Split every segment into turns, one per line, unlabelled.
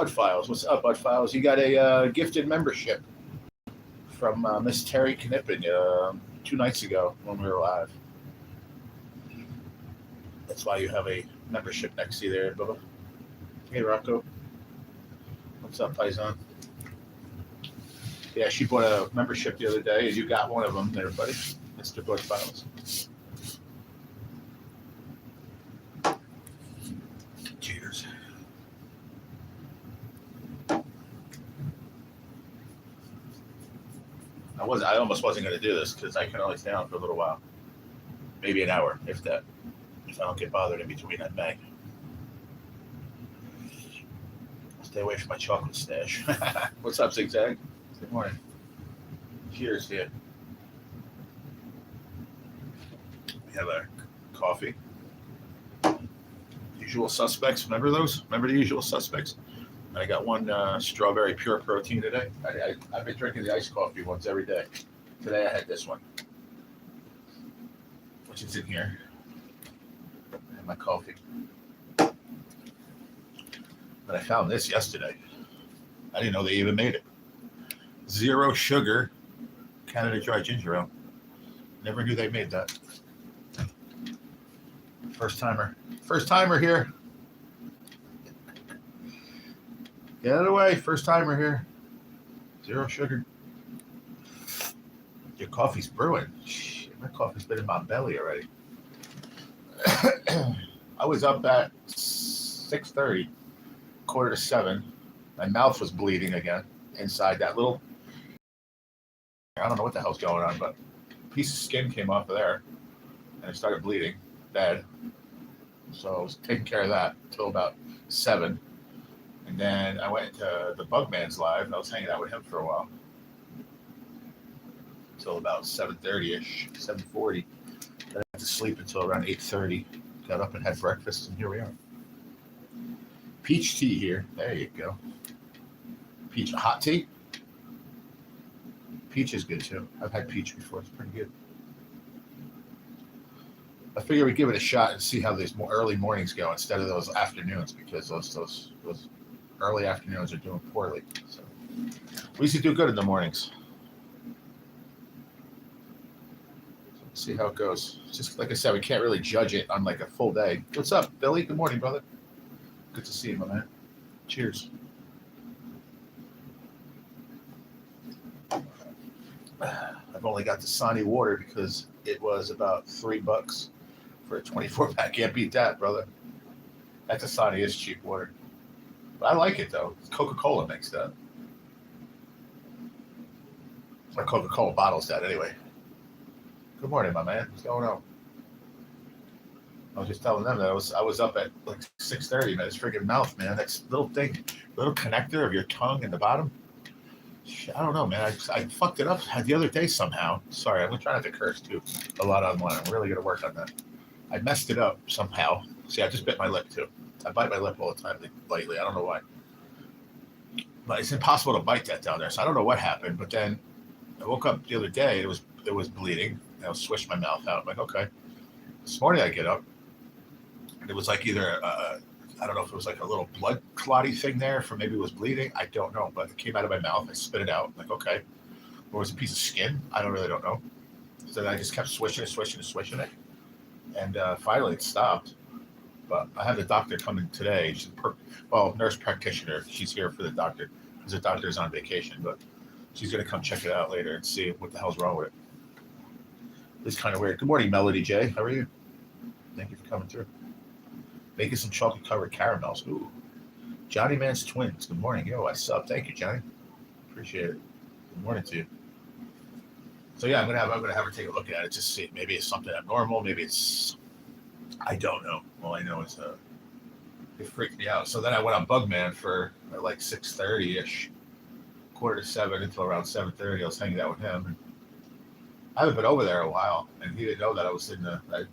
Bud Files. What's up, Bud Files? You got a gifted membership from Miss Terry Knippen 2 nights ago when we were live. That's why you have a membership next to you there, Bubba. Hey, Rocco. What's up, Paisan? Yeah, she bought a membership the other day, and you got one of them there, buddy. Mr. Bud Files. Cheers. I almost wasn't going to do this because I can only stay on for a little while. Maybe an hour, if that. If I don't get bothered in between, that may. Stay away from my chocolate stash. What's up, Zigzag? Good morning. Cheers to you. We have a coffee. Usual Suspects. Remember those? Remember the Usual Suspects? I got one strawberry pure protein today. I've been drinking the iced coffee ones every day. Today I had this one, which is in here. And my coffee. But I found this yesterday. I didn't know they even made it. 0 sugar Canada Dry Ginger Ale. Never knew they made that. First timer here. Get out of the way. First timer here. 0 sugar. Your coffee's brewing. Shit, my coffee's been in my belly already. I was up at 6:30, 6:45. My mouth was bleeding again inside that little, I don't know what the hell's going on, but a piece of skin came off of there and it started bleeding bad. So I was taking care of that until about 7. And then I went to the Bugman's live, and I was hanging out with him for a while. Until about 7:30-ish, 7:40. Then I had to sleep until around 8:30. Got up and had breakfast, and here we are. Peach tea here. There you go. Peach hot tea? Peach is good, too. I've had peach before. It's pretty good. I figure we'd give it a shot and see how these early mornings go instead of those afternoons, because those early afternoons are doing poorly. So we used to do good in the mornings. So let's see how it goes. Just like I said, we can't really judge it on like a full day. What's up, Billy? Good morning, brother. Good to see you, my man. Cheers. I've only got the Sani water because it was about $3 for a 24-pack. Can't beat that, brother. That's a Sani is cheap water. But I like it, though. Coca-Cola makes that. Or Coca-Cola bottles that, anyway. Good morning, my man. What's going on? I was just telling them that I was up at like 6:30, man. This freaking mouth, man. That little thing, little connector of your tongue in the bottom. I don't know, man. I fucked it up the other day somehow. Sorry, I'm trying not to curse, too, a lot online. I'm really going to work on that. I messed it up somehow. See, I just bit my lip, too. I bite my lip all the time lately. I don't know why. But it's impossible to bite that down there, so I don't know what happened. But then I woke up the other day. It was bleeding. And I swished my mouth out. I'm like, okay. This morning I get up, and it was like either, I don't know if it was like a little blood clotty thing there, for maybe it was bleeding. I don't know. But it came out of my mouth. I spit it out. I'm like, okay. Or was it a piece of skin? I don't know. So then I just kept swishing it. And finally it stopped. But I have the doctor coming today. She's nurse practitioner. She's here for the doctor because the doctor's on vacation. But she's going to come check it out later and see what the hell's wrong with it. It's kind of weird. Good morning, Melody J. How are you? Thank you for coming through. Making some chocolate-covered caramels. Ooh. Johnny Man's twins. Good morning. Yo, I sub. Thank you, Johnny. Appreciate it. Good morning to you. So yeah, I'm gonna have her take a look at it, just see. Maybe it's something abnormal. Maybe it's, I don't know. All I know is it freaked me out. So then I went on Bugman for like 6:30-ish, 6:45 until around 7:30. I was hanging out with him. And I haven't been over there in a while, and he didn't know that I was he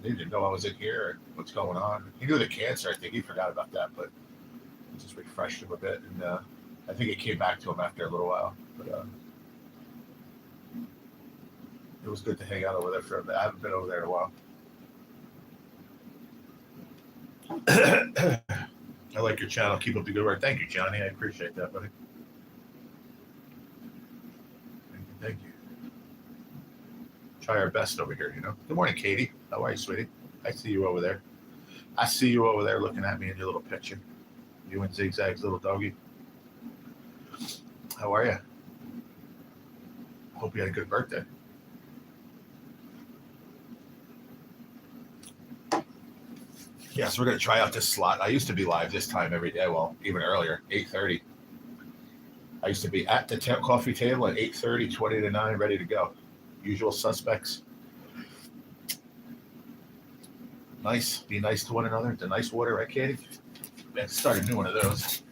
didn't know I was in here and what's going on. He knew the cancer. I think he forgot about that, but it just refreshed him a bit, and I think it came back to him after a little while. But it was good to hang out over there for a bit. I haven't been over there in a while. I like your channel. Keep up the good work. Thank you, Johnny. I appreciate that, buddy. Thank you. Try our best over here, you know. Good morning, Katie. How are you, sweetie? I see you over there. I see you over there looking at me in your little picture. You and Zigzag's little doggy. How are you? Hope you had a good birthday. Yeah, so we're going to try out this slot. I used to be live this time every day. Well, even earlier, 8:30. I used to be at the coffee table at 8:30, 20 to 9, ready to go. Usual suspects. Nice. Be nice to one another. The nice water, right, Katie? I started a new one of those.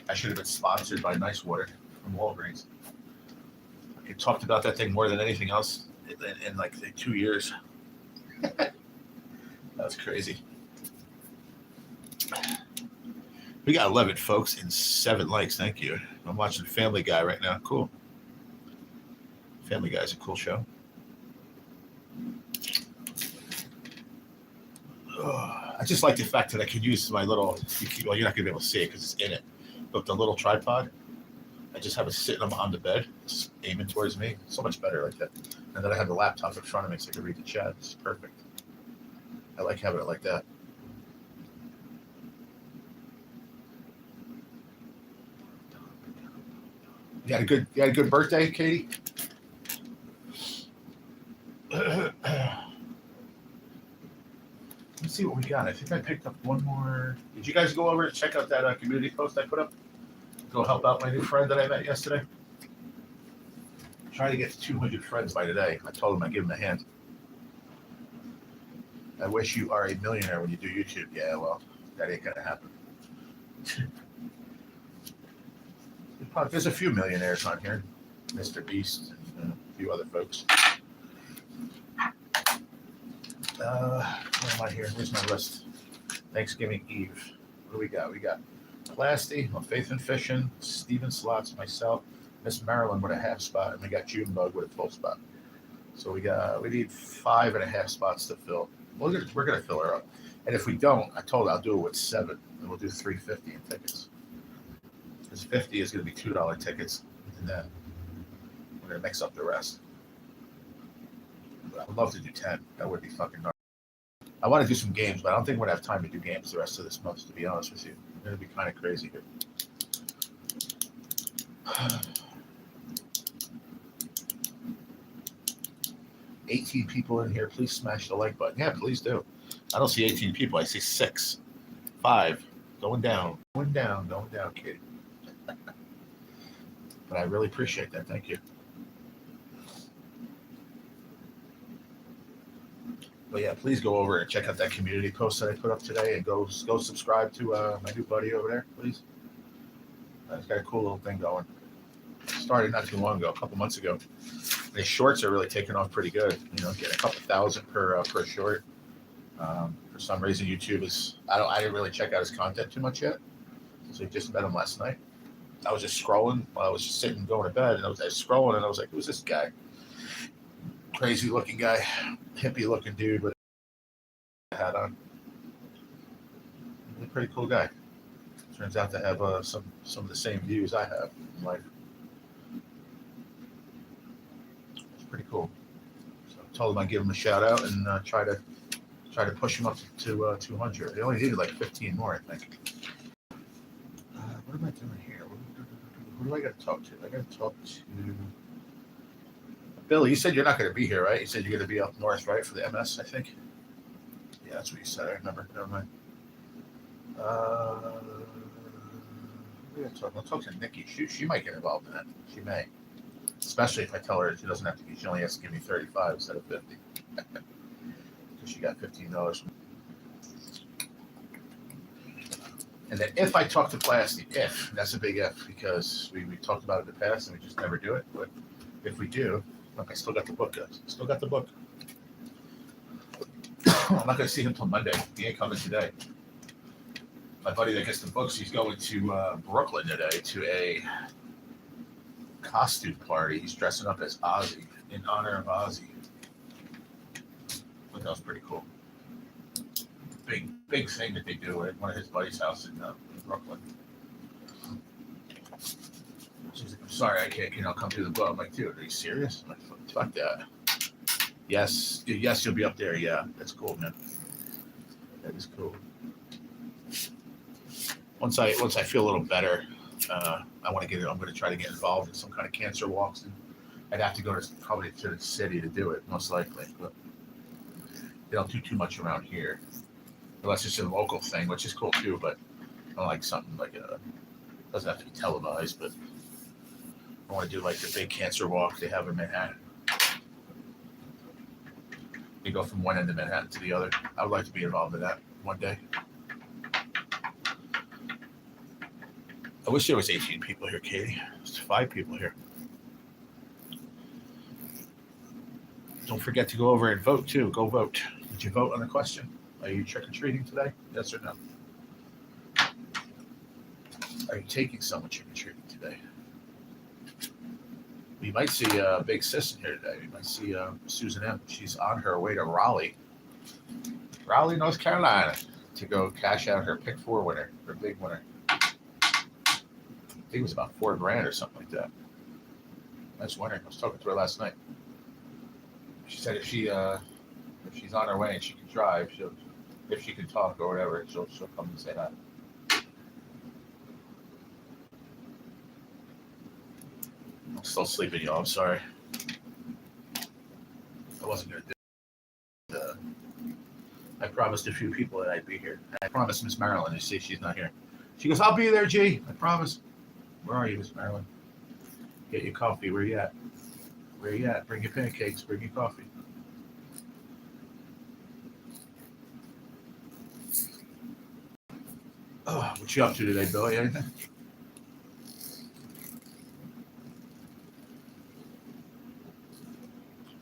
I should have been sponsored by Nice Water from Walgreens. I talked about that thing more than anything else in like 2 years. That was crazy. We got 11 folks and 7 likes. Thank you. I'm watching Family Guy right now. Cool. Family Guy is a cool show. I just like the fact that I can use my little, well, you're not going to be able to see it because it's in it, but the little tripod, I just have it sitting on the bed, it's aiming towards me. It's so much better like that. And then I have the laptop in front of me so I can read the chat. It's perfect. I like having it like that. You had a good birthday, Katie? Let's see what we got. I think I picked up one more. Did you guys go over and check out that community post I put up? Go help out my new friend that I met yesterday. Trying to get to 200 friends by today. I told him I'd give him a hand. I wish you are a millionaire when you do YouTube. Yeah, well, that ain't gonna happen. There's a few millionaires on here. Mr. Beast and a few other folks. Where am I here? Here's my list. Thanksgiving Eve. What do we got? We got Plasty, Faith and Fishing, Steven Slots, myself, Miss Marilyn with a half spot, and we got Junebug with a full spot. So we need 5.5 spots to fill. We're gonna fill her up. And if we don't, I told her I'll do it with 7, and we'll do $3.50 in tickets. Because 50 is gonna be $2 tickets, and then we're gonna mix up the rest. But I would love to do 10. That would be fucking gnarly. I want to do some games, but I don't think we're gonna have time to do games the rest of this month, to be honest with you. It's gonna be kind of crazy here. 18 people in here. Please smash the like button. Yeah, please do. I don't see 18 people. I see 6, 5. Going down, kid. But I really appreciate that. Thank you. But yeah, please go over and check out that community post that I put up today, and go subscribe to my new buddy over there, please. He's got a cool little thing going. Started not too long ago, a couple months ago. And his shorts are really taking off pretty good. You know, getting a couple thousand per short. For some reason, YouTube is. I didn't really check out his content too much yet. So I just met him last night. I was just scrolling while I was just sitting going to bed, and I was scrolling, and I was like, "Who's this guy? Crazy looking guy, hippie looking dude with a hat on. He's a pretty cool guy. Turns out to have some of the same views I have in life. It's pretty cool. So I told him I'd give him a shout out and try to push him up to 200. They only needed like 15 more, I think. What am I doing here? Who do I got to talk to? I got to talk to Billy. You said you're not going to be here, right? You said you're going to be up north, right, for the MS, I think. Yeah, that's what you said. I remember. Never mind. I'll talk to Nikki. She might get involved in that. She may. Especially if I tell her she doesn't have to be. She only has to give me 35 instead of 50. Because she got $15. And then if I talk to Plasty, that's a big if, because we talked about it in the past and we just never do it. But if we do, look, I still got the book, guys. Still got the book. I'm not going to see him till Monday. He ain't coming today. My buddy that gets the books, he's going to Brooklyn today to a costume party. He's dressing up as Ozzy in honor of Ozzy. I thought that was pretty cool. big thing that they do at one of his buddy's house in Brooklyn. She's like, I'm sorry, I can't, come through the boat. I'm like, dude, are you serious? I'm like, fuck that. Yes, you'll be up there. Yeah, that's cool, man. That is cool. Once I feel a little better, I want to get it. I'm going to try to get involved in some kind of cancer walks. And I'd have to go probably to the city to do it, most likely. But they don't do too much around here, unless it's a local thing, which is cool too. But I like something like doesn't have to be televised, but I want to do like the big cancer walk they have in Manhattan. You go from one end of Manhattan to the other. I would like to be involved in that one day. I wish there was 18 people here, Katie. There's 5 people here. Don't forget to go over and vote too. Go vote. Did you vote on the question? Are you trick-or-treating today? Yes or no? Are you taking someone trick-or-treating today? We might see Big Sis in here today. We might see Susan M. She's on her way to Raleigh, North Carolina, to go cash out her pick 4 winner, her big winner. I think it was about $4,000 or something like that. Nice winner. I was talking to her last night. She said if she's on her way and she can drive, if she can talk or whatever, she'll come and say hi. I'm still sleeping, y'all. I'm sorry. I wasn't going to do it. I promised a few people that I'd be here. I promised Miss Marilyn. You see, she's not here. She goes, I'll be there, G. I promise. Where are you, Miss Marilyn? Get your coffee. Where you at? Where you at? Bring your pancakes. Bring your coffee. Oh, what you up to today, Billy? Anything?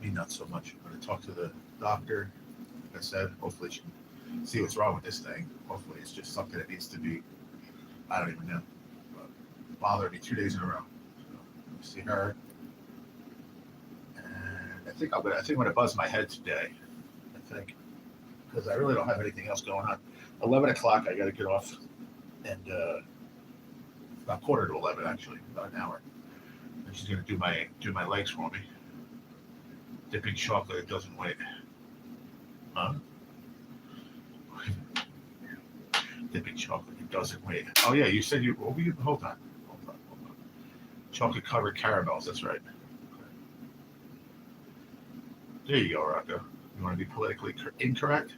Me, not so much. I'm going to talk to the doctor. Like I said, hopefully she can see what's wrong with this thing. Hopefully it's just something that needs to be, I don't even know, bothered me 2 days in a row. So, see her. And I think I'm going to buzz my head today. I think. Because I really don't have anything else going on. 11 o'clock, I got to get off. And about 10:45, actually, about an hour. And she's going to do my legs for me. Dipping chocolate, it doesn't wait. Huh? Dipping chocolate, it doesn't wait. Oh yeah, you said hold on. Chocolate covered caramels, that's right. There you go, Rocco. You want to be politically incorrect?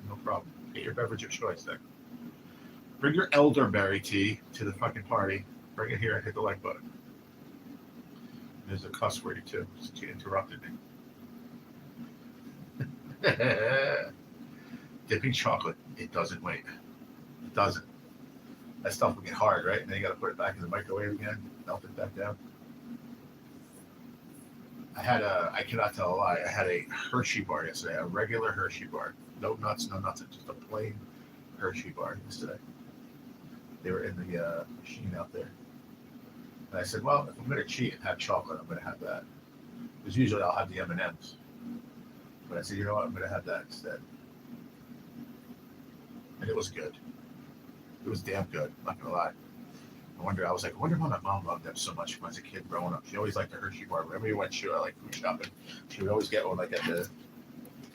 No problem. Get your beverage of choice then. Bring your elderberry tea to the fucking party. Bring it here and hit the like button. There's a cuss word too, since you interrupted me. Dipping chocolate, it doesn't wait. It doesn't. That stuff will get hard, right? And then you got to put it back in the microwave again, melt it back down. I cannot tell a lie. I had a Hershey bar yesterday, a regular Hershey bar. No nuts, no nothing, just a plain Hershey bar yesterday. They were in the machine out there. And I said, well, if I'm going to cheat and have chocolate, I'm going to have that. Because usually I'll have the M&Ms. But I said, you know what, I'm going to have that instead. And it was good. It was damn good, I'm not going to lie. I wonder why my mom loved them so much when I was a kid growing up. She always liked the Hershey bar. Whenever we went to like food shopping, she would always get one like because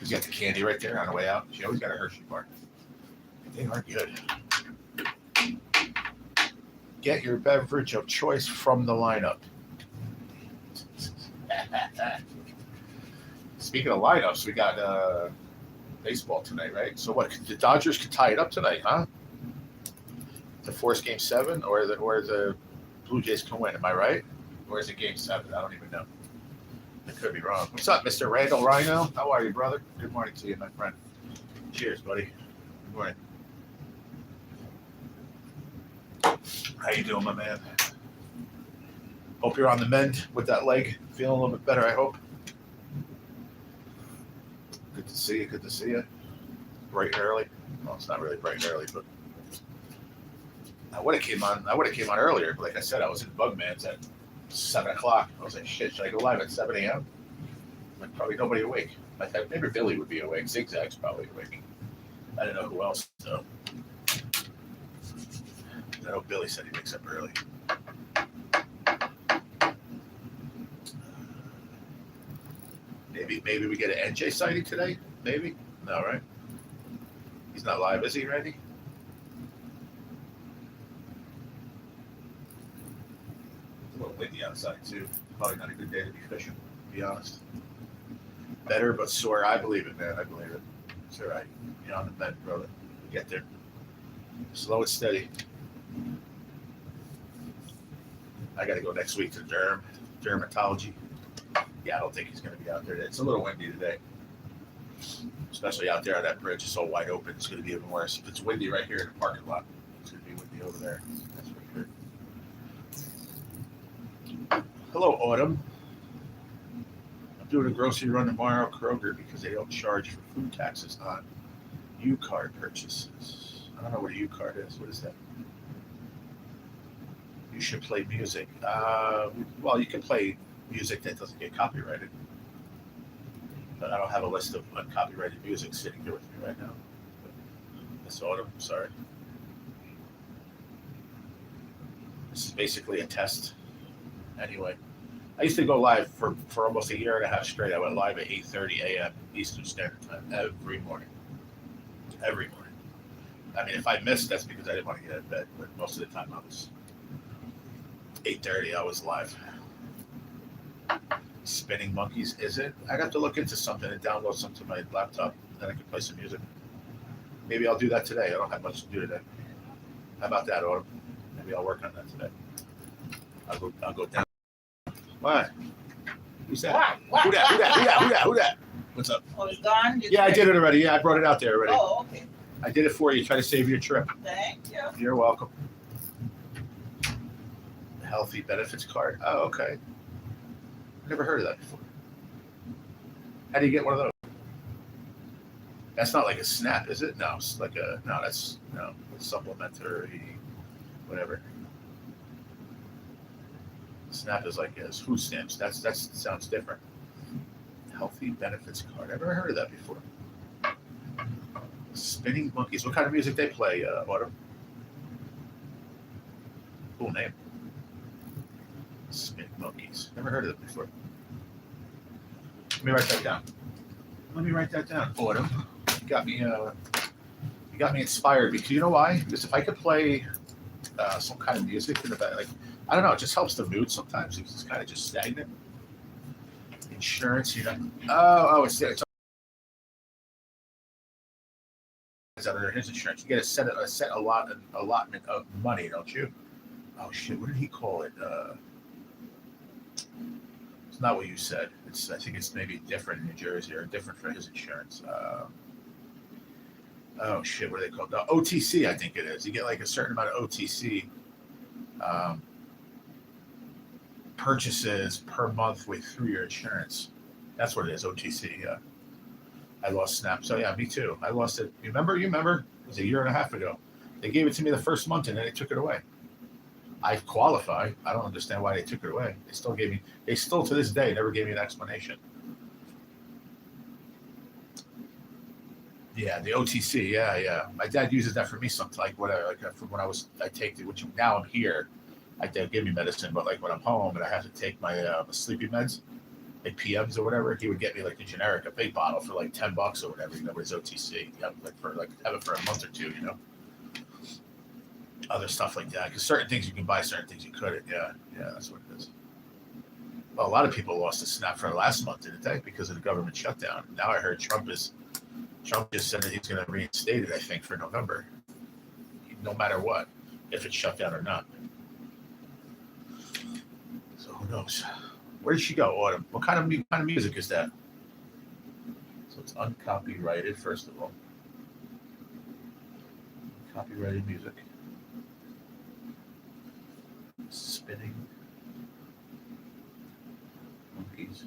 you got the candy right there on the way out. She always got a Hershey bar. They are good. Get your beverage of choice from the lineup. Speaking of lineups, we got baseball tonight, right? So what? The Dodgers could tie it up tonight, huh? To force Game 7, or the Blue Jays can win. Am I right? Or is it Game 7? I don't even know. I could be wrong. What's up, Mr. Randall Rhino? How are you, brother? Good morning to you, my friend. Cheers, buddy. Good morning. How you doing, my man? Hope you're on the mend with that leg. Feeling a little bit better, I hope. Good to see you. Good to see you. Bright and early. Well, it's not really bright and early, but I would have came on earlier. But like I said, I was in Bugman's at 7 o'clock. I was like, shit, should I go live at 7 a.m.? Like, probably nobody awake. I thought maybe Billy would be awake. Zigzag's probably awake. I don't know who else though. I know Billy said he wakes up early. Maybe we get an NJ sighting today. Maybe. No, right? He's not live, is he, Randy? It's a little windy outside too. Probably not a good day to be fishing, to be honest. Better but sore. I believe it, man. I believe it. It's all right. You're on the bed, brother. We'll get there. Slow and steady. I got to go next week to dermatology. Yeah, I don't think he's going to be out there. It's a little windy today, especially out there on that bridge. It's so wide open. It's going to be even worse. If it's windy right here in the parking lot, it's going to be windy over there. That's for sure. Hello, Autumn. I'm doing a grocery run tomorrow, Kroger, because they don't charge for food taxes on U-card purchases. I don't know what a U-card is. What is that? You should play music. Well, you can play music that doesn't get copyrighted. But I don't have a list of uncopyrighted music sitting here with me right now. Miss Autumn, sorry. This is basically a test. Anyway, I used to go live for almost a year and a half straight. I went live at 8:30 a.m. Eastern Standard Time every morning. Every morning. I mean, if I missed, that's because I didn't want to get out of bed. But most of the time, I was 8:30. I was live. Spinning Monkeys, is it? I got to look into something and download something to my laptop, and then I can play some music. Maybe I'll do that today. I don't have much to do today. How about that, Autumn? Maybe I'll work on that today. I'll go down. What? Who's that?
What?
Who that? What's up?
Oh, it's gone?
Yeah, I did it already. Yeah, I brought it out there already.
Oh, okay.
I did it for you. Try to save your trip.
Thank you.
You're welcome. Healthy benefits card. Oh, okay. Never heard of that before. How do you get one of those? That's not like a SNAP, is it? No, it's like it's supplementary, whatever. SNAP is like food stamps. That sounds different. Healthy benefits card. I've never heard of that before. Spinning Monkeys. What kind of music they play, Autumn? Cool name. Spinning Monkeys. Never heard of it before. Let me write that down. Autumn. You got me inspired because you know why? Because if I could play some kind of music in the back, like I don't know, it just helps the mood sometimes. It's kind of just stagnant. Insurance, it's under his insurance. You get a set allotment of money, don't you? Oh shit! What did he call it? It's not what you said. I think it's maybe different in New Jersey or different for his insurance. Oh shit! What are they called? The OTC, I think it is. You get like a certain amount of OTC purchases per month through your insurance. That's what it is. OTC. Yeah. I lost Snap. So yeah, me too. I lost it. You remember? It was a year and a half ago. They gave it to me the first month and then they took it away. I qualify. I don't understand why they took it away. They still to this day never gave me an explanation. Yeah, the OTC. Yeah. My dad uses that for me sometimes, like from when I take it, which now I'm here. They give me medicine, but like when I'm home and I have to take my sleeping meds, like PMs or whatever, he would get me like the generic, a big bottle for like $10 or whatever. It's OTC. You have have it for a month or two. Other stuff like that, because certain things you can buy, certain things you couldn't. Yeah, that's what it is. Well, a lot of people lost the SNAP for last month, didn't they? Because of the government shutdown. Now I heard Trump just said that he's going to reinstate it, I think, for November, no matter what, if it's shut down or not. So who knows? Where did she go, Autumn? What kind of music is that? So it's uncopyrighted, first of all. Copyrighted music. Spinning Monkeys.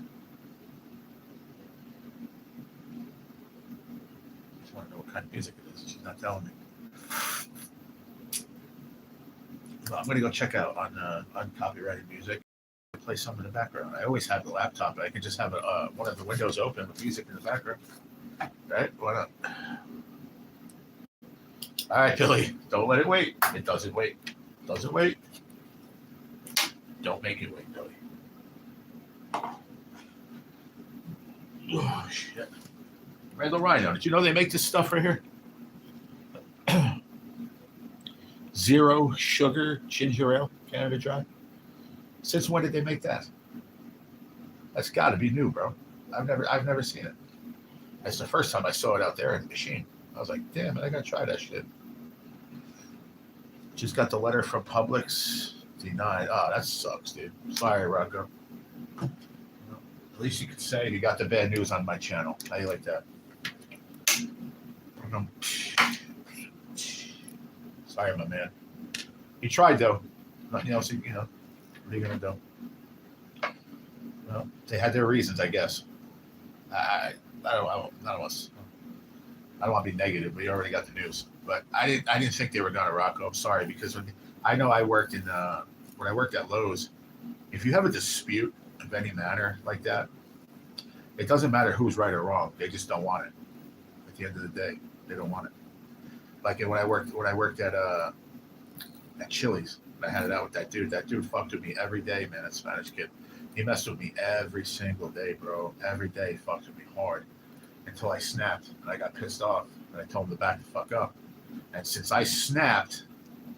I just want to know what kind of music it is. She's not telling me. Well, I'm going to go check out on uncopyrighted music. Play some in the background. I always have the laptop, but I can just have one of the windows open with music in the background. Right? Why not? All right, Billy. Don't let it wait. It doesn't wait. Doesn't wait. Don't make it wait, Billy. Oh shit. Randall Rhino. Did you know they make this stuff right here? Zero sugar ginger ale, Canada Dry. Since when did they make that? That's got to be new, bro. I've never seen it. That's the first time I saw it out there in the machine. I was like, damn it, I gotta try that shit. Just got the letter from Publix. Denied. Oh, that sucks, dude. Sorry, Rocco. At least you could say you got the bad news on my channel. How you like that? Sorry, my man. He tried though. Nothing else. What are you gonna do? Well, they had their reasons, I guess. I don't want to be negative, but you already got the news. But I didn't think they were gonna rock. I'm sorry, because I know I worked when I worked at Lowe's. If you have a dispute of any manner like that, it doesn't matter who's right or wrong. They just don't want it. At the end of the day, they don't want it. Like when I worked at Chili's, I had it out with that dude. That dude fucked with me every day, man. That Spanish kid. He messed with me every single day, bro. Every day he fucked with me hard. Until I snapped and I got pissed off and I told him to back the fuck up. And since I snapped,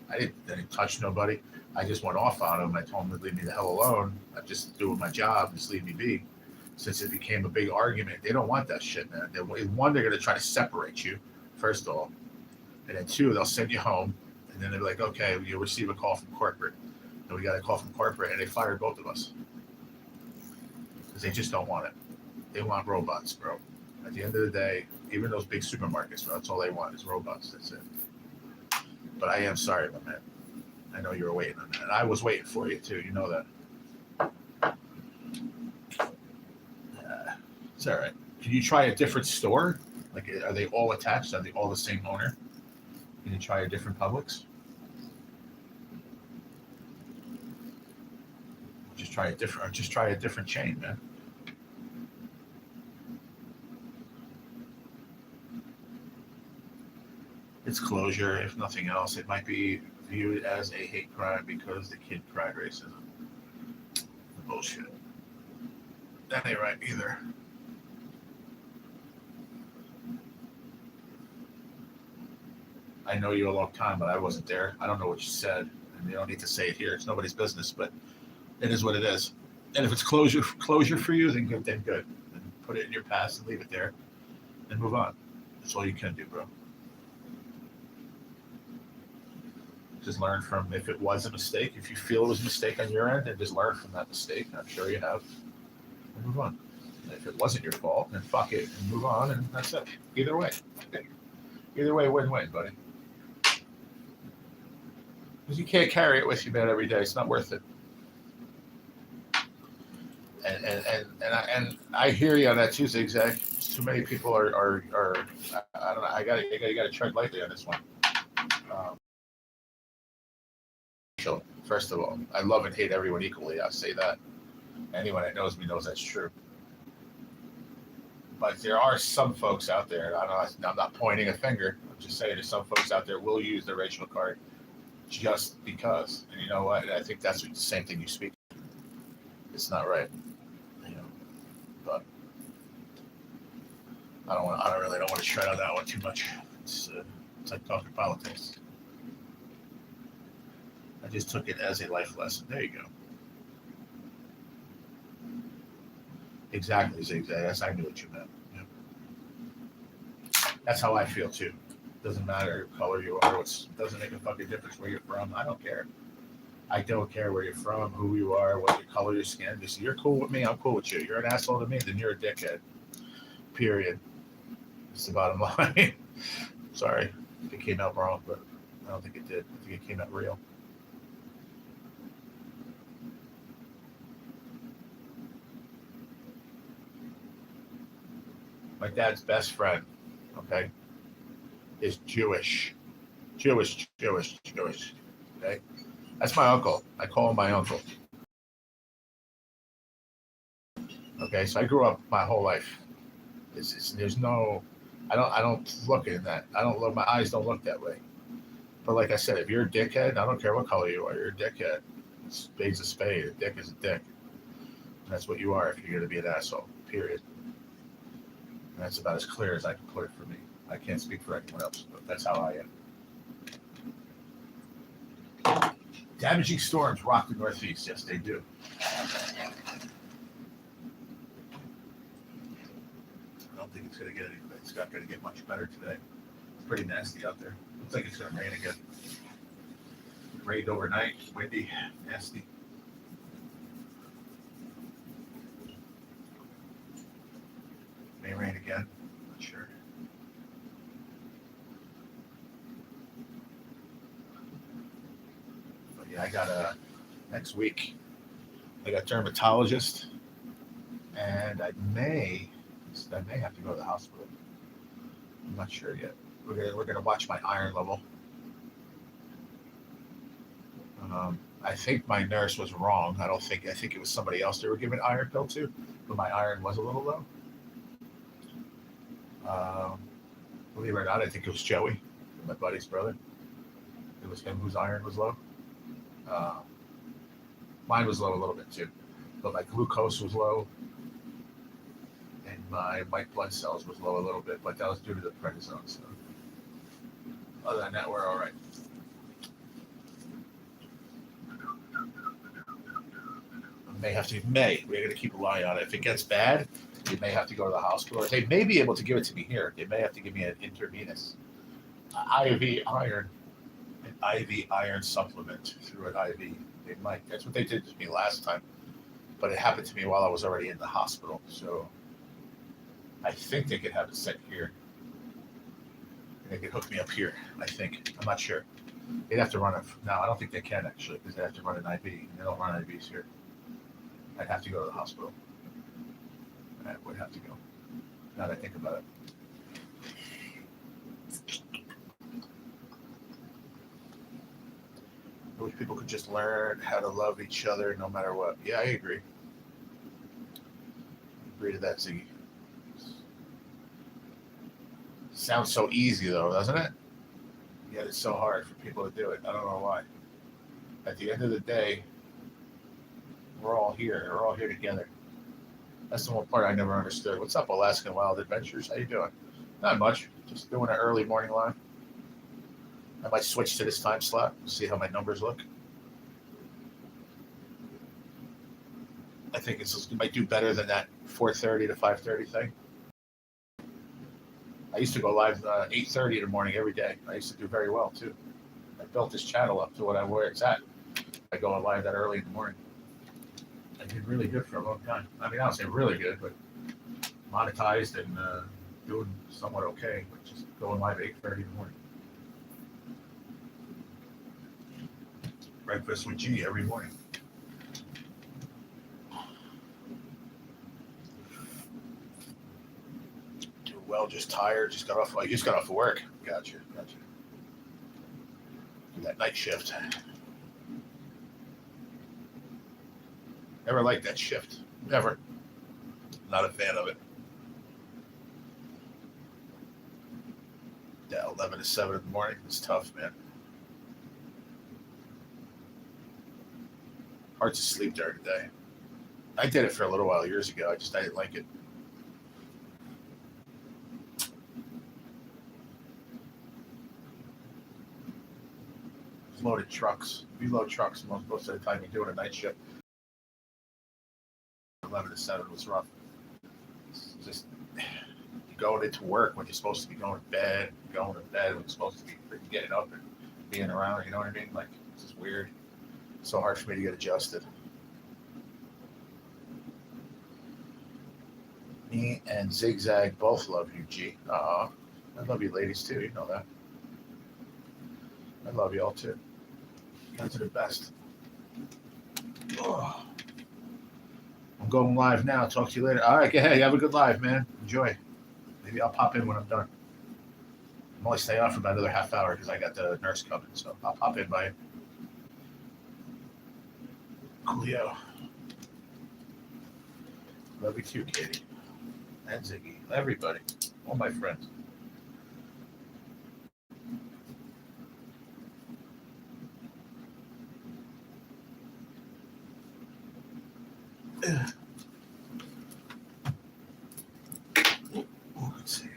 I didn't touch nobody. I just went off on him. I told him to leave me the hell alone. I'm just doing my job. Just leave me be. Since it became a big argument, they don't want that shit, man. One, they're going to try to separate you, first of all. And then two, they'll send you home. And then they're like, okay, you'll receive a call from corporate. And we got a call from corporate, and they fired both of us. Because they just don't want it. They want robots, bro. At the end of the day, even those big supermarkets, bro, that's all they want is robots. That's it. But I am sorry, my man. I know you were waiting on that. And I was waiting for you, too. You know that. It's all right. Can you try a different store? Like, are they all attached? Are they all the same owner? Can you try a different Publix? Just try a different chain, man. It's closure, if nothing else. It might be viewed as a hate crime because the kid cried racism. Bullshit. That ain't right either. I know you a long time, but I wasn't there. I don't know what you said, and you don't need to say it here. It's nobody's business, but it is what it is. And if it's closure for you, then good. Then put it in your past and leave it there, and move on. That's all you can do, bro. Just learn from if it was a mistake. If you feel it was a mistake on your end, then just learn from that mistake. I'm sure you have, and move on. And if it wasn't your fault, then fuck it and move on, and that's it. Either way, win-win, buddy. Because you can't carry it with you, man, every day. It's not worth it. And I hear you on that too, Zigzag. Too many people are I don't know. You gotta tread lightly on this one. First of all, I love and hate everyone equally. I'll say that. Anyone that knows me knows that's true. But there are some folks out there. I'm not pointing a finger. I'm just saying there's some folks out there will use the racial card just because. And you know what? I think that's the same thing you speak. It's not right. But I really don't want to tread on that one too much. It's like talking politics. I just took it as a life lesson. There you go. Exactly, Zigzag. Yes, I knew what you meant. Yeah. That's how I feel too. Doesn't matter what color you are. It doesn't make a fucking difference where you're from. I don't care. I don't care where you're from, who you are, what your color, your skin. Just you're cool with me, I'm cool with you. You're an asshole to me, then you're a dickhead. Period. That's the bottom line. Sorry if it came out wrong, but I don't think it did. I think it came out real. My dad's best friend, okay, is Jewish. Okay? That's my uncle. I call him my uncle. Okay, so I grew up my whole life. There's no, I don't look at that. I don't look. My eyes don't look that way. But like I said, if you're a dickhead, I don't care what color you are, you're a dickhead. A spade's a spade. A dick is a dick. And that's what you are if you're going to be an asshole, period. And that's about as clear as I can put it for me. I can't speak for anyone else, but that's how I am. Damaging storms rock the Northeast. Yes, they do. I don't think it's going to get any. It's not going to get much better today. It's pretty nasty out there. Looks like it's going to rain again. It rained overnight. Windy, nasty. May rain again. Not sure. But yeah, I got next week. I got dermatologist, and I may have to go to the hospital. I'm not sure yet. We're gonna watch my iron level. I think my nurse was wrong. I think it was somebody else they were giving iron pill to, but my iron was a little low. Believe it or not, I think it was Joey, my buddy's brother. It was him whose iron was low. Mine was low a little bit too, but my glucose was low, and my white blood cells was low a little bit, but that was due to the prednisone. So other than that, we're all right. We're going to keep an eye on it. If it gets bad, we may have to go to the hospital. Or they may be able to give it to me here. They may have to give me an intravenous IV iron supplement through an IV. They might. That's what they did to me last time. But it happened to me while I was already in the hospital. So I think they could have it sent here. And they could hook me up here, I think. I'm not sure. They'd have to run it. No, I don't think they can actually, because they have to run an IV. They don't run IVs here. I'd have to go to the hospital. I would have to go. Now that I think about it. I wish people could just learn how to love each other no matter what. Yeah, I agree. I agree to that, Ziggy. Sounds so easy, though, doesn't it? Yet it's so hard for people to do it. I don't know why. At the end of the day, we're all here. We're all here together. That's the one part I never understood. What's up, Alaskan Wild Adventures? How you doing? Not much. Just doing an early morning live. I might switch to this time slot, see how my numbers look. I think it might do better than that 4:30 to 5:30 thing. I used to go live 8:30 in the morning every day. I used to do very well too. I built this channel up to where it's at. I go live that early in the morning. I did really good for a long time. I mean, I don't say really good, but monetized and doing somewhat okay. But just going live at 8:30 in the morning. Breakfast with G every morning. Do well, just tired. Just got off of work. Gotcha. Do that night shift. Never liked that shift. Never. Not a fan of it. Yeah, 11 to 7 in the morning. It's tough, man. Hard to sleep during the day. I did it for a little while years ago. I didn't like it. Loaded trucks. You load trucks most of the time you're doing a night shift. 11 to 7 was rough. It's just going into work when you're supposed to be going to bed when you're supposed to be getting up and being around, you know what I mean? Like, it's just weird. It's so hard for me to get adjusted. Me and Zigzag both love you, G. I love you ladies too, you know that. I love you all too. You guys are the best. Oh. I'm going live now. Talk to you later. All right, hey, have a good live, man. Enjoy. Maybe I'll pop in when I'm done. I'm only staying on for about another half hour because I got the nurse coming, so I'll pop in by Coolio. Love you too, Katie. And Ziggy. Everybody. All my friends. Let's see.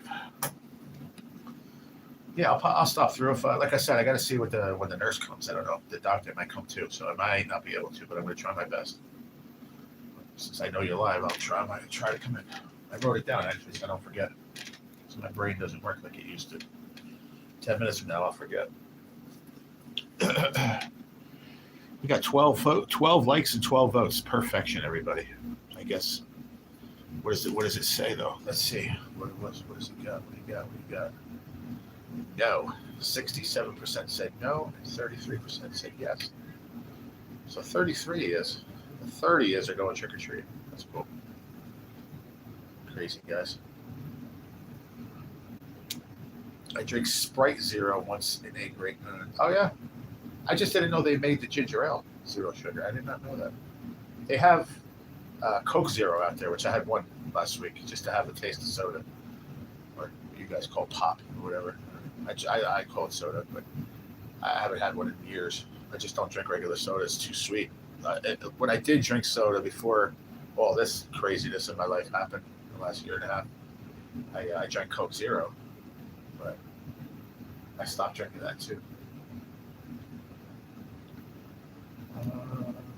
Yeah, I'll stop through. If like I said, I got to see when the nurse comes. I don't know. The doctor might come too, so I might not be able to, but I'm going to try my best. Since I know you're live, I'll try to come in. I wrote it down actually, so I don't forget. So my brain doesn't work like it used to. 10 minutes from now, I'll forget. We got 12 likes and 12 votes. Perfection, everybody. I guess. What does it say though? Let's see. What does it got? What do you got? No. 67% said no, and 33% said yes. So 33 is. 30 is are going trick or treat. That's cool. Crazy guys. I drink Sprite Zero once in a great mood. Oh yeah. I just didn't know they made the ginger ale zero sugar. I did not know that. They have Coke Zero out there, which I had one last week just to have the taste of soda, or you guys call pop or whatever. I call it soda, but I haven't had one in years. I just don't drink regular soda. It's too sweet. When I did drink soda before all this craziness in my life happened the last year and a half, I drank Coke Zero, but I stopped drinking that too.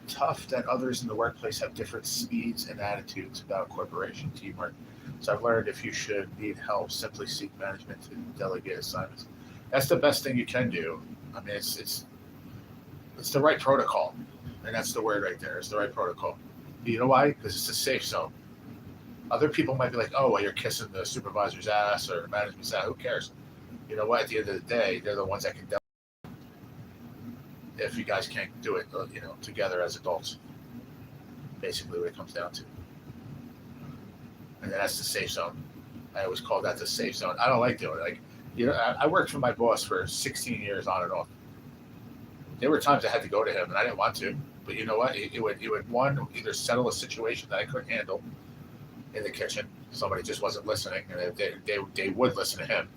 Tough that others in the workplace have different speeds and attitudes about corporation teamwork. So I've learned if you should need help, simply seek management to delegate assignments. That's the best thing you can do. I mean, it's the right protocol, and that's the word right there. It's the right protocol. You know why? Because it's a safe zone. Other people might be like, "Oh, well, you're kissing the supervisor's ass or the management's ass. Who cares?" You know what? At the end of the day, they're the ones that can. If you guys can't do it, together as adults, basically what it comes down to. And that's the safe zone. I always call that the safe zone. I don't like doing it. I worked for my boss for 16 years on and off. There were times I had to go to him, and I didn't want to. But you know what? It would one either settle a situation that I couldn't handle in the kitchen. Somebody just wasn't listening, and they would listen to him.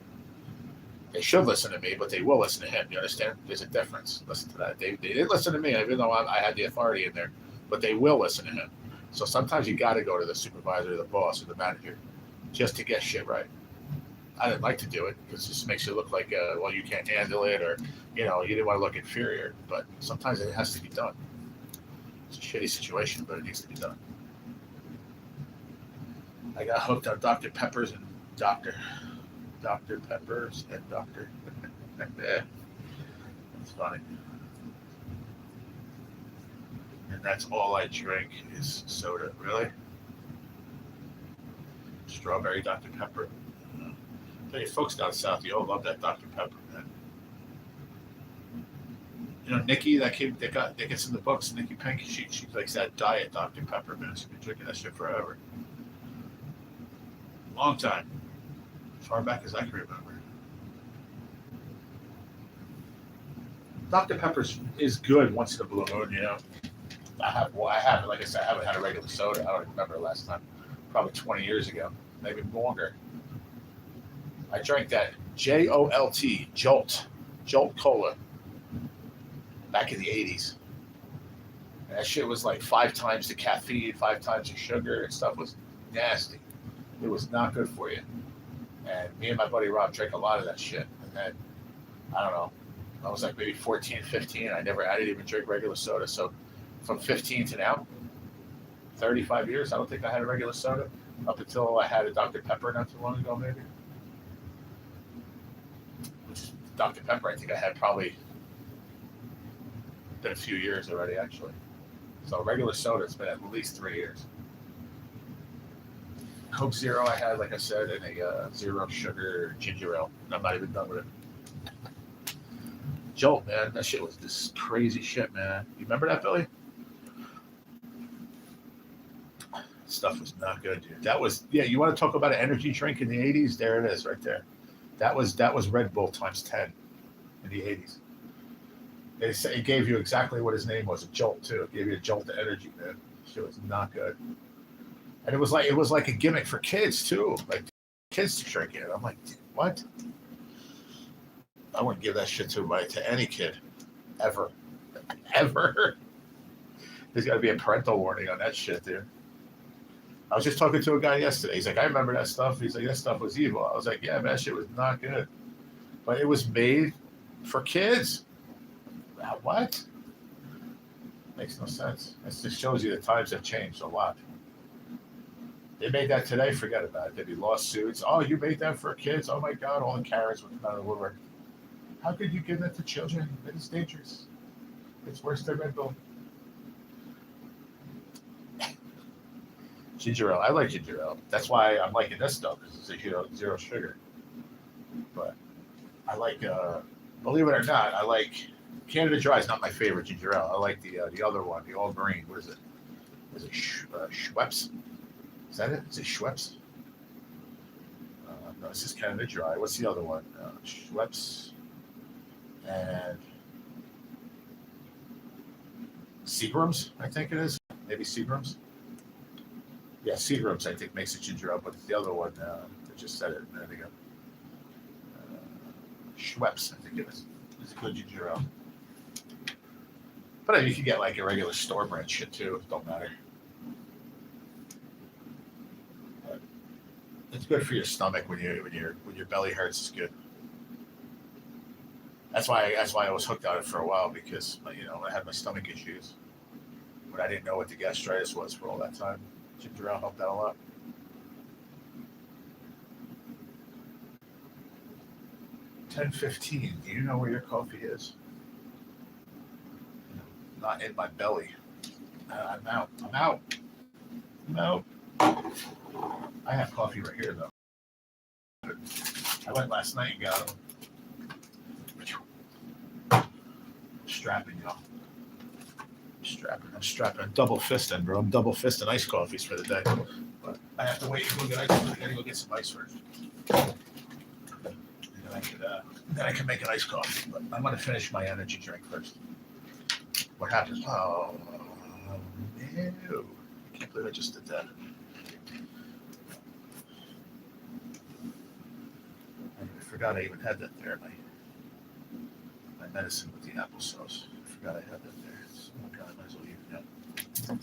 They should listen to me, but they will listen to him. You understand? There's a difference. Listen to that. They didn't listen to me, even though I had the authority in there, but they will listen to him. So sometimes you got to go to the supervisor, the boss, or the manager just to get shit right. I didn't like to do it because it just makes you look like, you can't handle it, or, you didn't want to look inferior. But sometimes it has to be done. It's a shitty situation, but it needs to be done. I got hooked on Dr. Peppers and Dr. Peppers and Dr. That's funny. And that's all I drink is soda. Really? Strawberry Dr. Pepper. Tell you folks down south, you all love that Dr. Pepper, man. Nikki, that kid that gets in the books, Nikki Pink, she likes that diet Dr. Pepper, man. She's been drinking that shit forever. Long time. As far back as I can remember. Dr. Pepper is good once in a blue moon, I haven't, like I said, I haven't had a regular soda. I don't remember the last time. Probably 20 years ago, maybe longer. I drank that JOLT, Jolt Cola, back in the 80s. And that shit was like 5 times the caffeine, 5 times the sugar, and stuff was nasty. It was not good for you. And me and my buddy Rob drank a lot of that shit. And then, I don't know, I was like maybe 14, 15. I didn't even drink regular soda. So from 15 to now, 35 years, I don't think I had a regular soda up until I had a Dr. Pepper not too long ago, maybe. Dr. Pepper, I think I had probably been a few years already, actually. So regular soda, it's been at least 3 years. Coke Zero I had, like I said, in a zero sugar ginger ale. I'm not even done with it. Jolt, man, that shit was this crazy shit, man. You remember that, Billy? Stuff was not good, dude. That was, you want to talk about an energy drink in the 80s? There it is right there. That was Red Bull times 10 in the 80s. It gave you exactly what his name was, a jolt too. It gave you a jolt of energy, man. Shit was not good. And it was like a gimmick for kids too. Like kids drinking it. I'm like, what? I wouldn't give that shit to any kid. Ever. Ever. There's gotta be a parental warning on that shit, dude. I was just talking to a guy yesterday. He's like, I remember that stuff. He's like, that stuff was evil. I was like, yeah, man, that shit was not good. But it was made for kids. What? Makes no sense. It just shows you the times have changed a lot. They made that today, forget about it. There'd be lawsuits. Oh, you made that for kids? Oh my God, all the Karens would come out of the woodwork. How could you give that to children? It is dangerous. It's worse than Red Bull. Ginger ale. I like ginger ale. That's why I'm liking this stuff, because it's zero sugar. But I like, believe it or not, I like Canada Dry is not my favorite ginger ale. I like the other one, the all green. What is it? Is it Schweppes? Is that it? Is it Schweppes? No, this is Canada Dry. What's the other one? Schweppes and Seagram's, I think it is. Maybe Seagram's. Yeah, Seagram's, I think, makes it ginger ale, but it's the other one. I just said it a minute ago. Schweppes, I think it is. It's a good ginger ale. But you can get like a regular store brand shit too. It don't matter. But it's good for your stomach when your belly hurts. It's good. That's why I was hooked on it for a while, because I had my stomach issues, but I didn't know what the gastritis was for all that time. Ginger ale helped out a lot. 10:15. Do you know where your coffee is? Not in my belly. I'm out. I'm out. I'm out. I have coffee right here, though. I went last night and got them. Strapping, y'all. I'm strapping. I'm double fisting, bro. I'm double fisting iced coffees for the day. But I have to wait and go get ice. I gotta go get some ice first. And then I can make an iced coffee. But I'm gonna finish my energy drink first. What happened? Oh no! I can't believe I just did that. I forgot I even had that there. My medicine with the applesauce. I forgot I had that there. Oh God, I might as well use it. All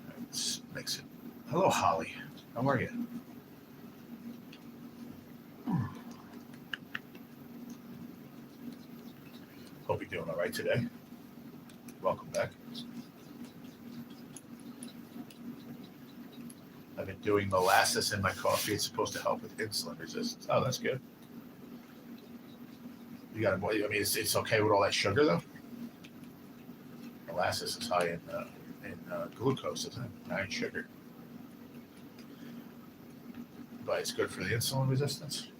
right, let's mix it. Hello, Holly. How are you? Hope you're doing all right today. Welcome back. I've been doing molasses in my coffee. It's supposed to help with insulin resistance. Oh, that's good. You got to. I mean, it's okay with all that sugar though. Molasses is high in glucose, isn't it? High in sugar, but it's good for the insulin resistance.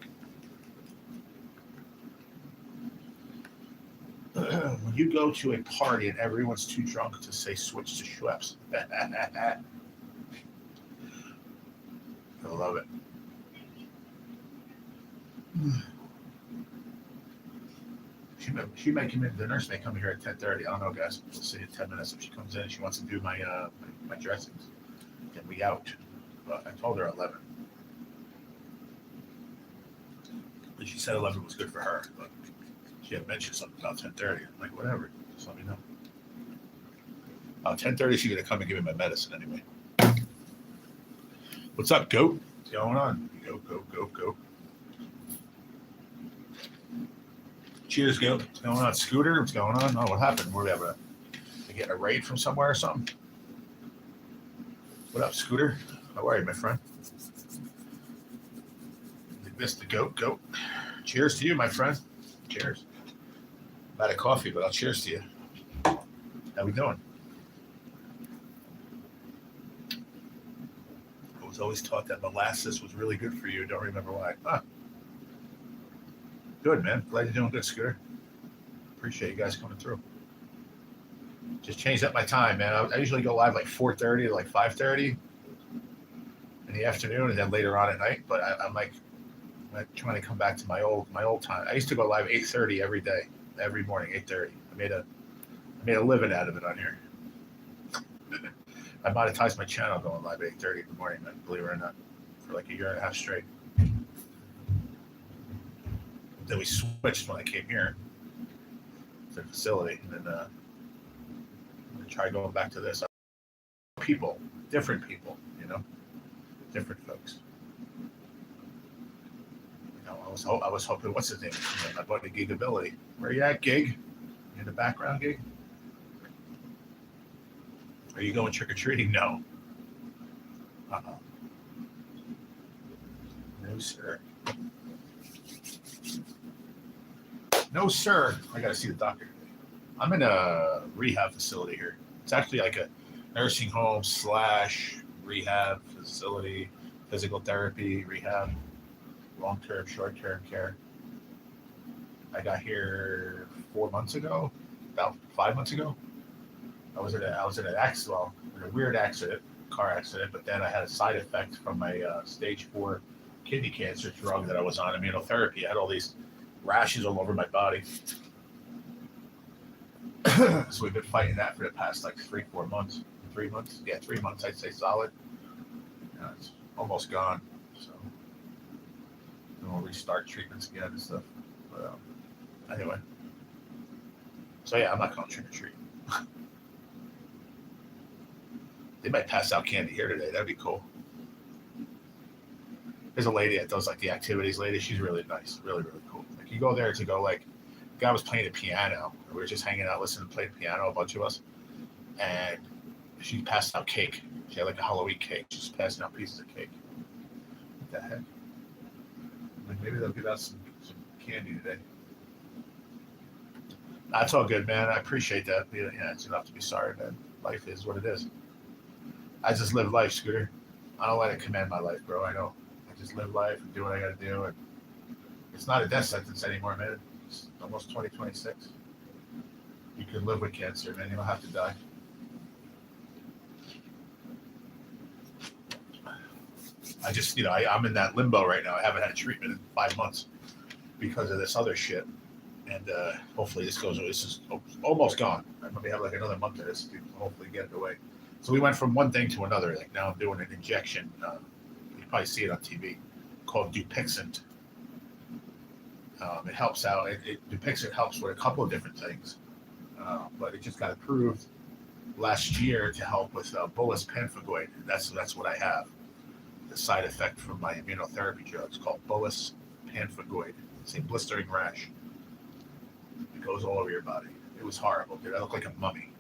When you go to a party and everyone's too drunk to say switch to Schweppes. I love it. She may come in. The nurse may come here at 10:30. I don't know, guys. We'll see in 10 minutes if she comes in. She wants to do my dressings. Then we out. But I told her 11. But she said 11 was good for her. But she had mentioned something about 10:30. I'm like, whatever. Just let me know. 10:30. She's gonna come and give me my medicine anyway. What's up, goat? What's going on? Go. Cheers, goat. What's going on? Scooter, what's going on? Oh, what happened? Were we getting a raid from somewhere or something? What up, Scooter? How are you, my friend? Mr. Goat. Cheers to you, my friend. Cheers. I'm out of coffee, but I'll cheers to you. How we doing? I was always taught that molasses was really good for you. Don't remember why. Huh. Good, man. Glad you're doing good, Scooter. Appreciate you guys coming through. Just changed up my time, man. I usually go live like 4:30 to like 5:30 in the afternoon, and then later on at night. But I'm trying to come back to my old time. I used to go live 8:30 every day, every morning, 8:30. I made a living out of it on here. I monetized my channel going live 8:30 in the morning, man, believe it or not, for like a year and a half straight. Then we switched when I came here to the facility, and then I'm gonna try going back to this. Different people, different folks. I was hoping, what's his name? My buddy Gigability. Where you at, Gig? You in the background, Gig? Are you going trick or treating? No. No, sir. No, sir. I got to see the doctor. I'm in a rehab facility here. It's actually like a nursing home / rehab facility, physical therapy, rehab, long-term, short-term care. I got here 4 months ago, about 5 months ago. I was in an accident, in a weird accident, car accident, but then I had a side effect from my stage 4 kidney cancer drug that I was on, immunotherapy. I had all these rashes all over my body. So we've been fighting that for the past like 3-4 months. 3 months? Yeah, 3 months, I'd say solid. It's almost gone. So we'll restart treatments again and stuff. But anyway. So yeah, I'm not going trick or treat. They might pass out candy here today. That'd be cool. There's a lady that does like the activities lady. She's really nice. Really, really cool. Like you go there to go like, the guy was playing the piano. We were just hanging out, listening to play the piano, a bunch of us. And she passed out cake. She had like a Halloween cake. She's passing out pieces of cake. What the heck? Like maybe they'll give out some candy today. That's all good, man. I appreciate that. Yeah, it's enough to be sorry, man. Life is what it is. I just live life, Scooter. I don't let it command my life, bro. I know. I just live life and do what I got to do. And it's not a death sentence anymore, man. It's almost 2026. You can live with cancer, man. You don't have to die. I just, I'm in that limbo right now. I haven't had treatment in 5 months because of this other shit. And hopefully this goes away. This is almost gone. I probably have like another month of this to hopefully get it away. So we went from one thing to another. Like now I'm doing an injection. You probably see it on TV called Dupixent. It helps out. Dupixent helps with a couple of different things. But it just got approved last year to help with bullous pemphigoid. That's what I have. The side effect from my immunotherapy drug is called bullous pemphigoid. It's a blistering rash. It goes all over your body. It was horrible, dude. I look like a mummy.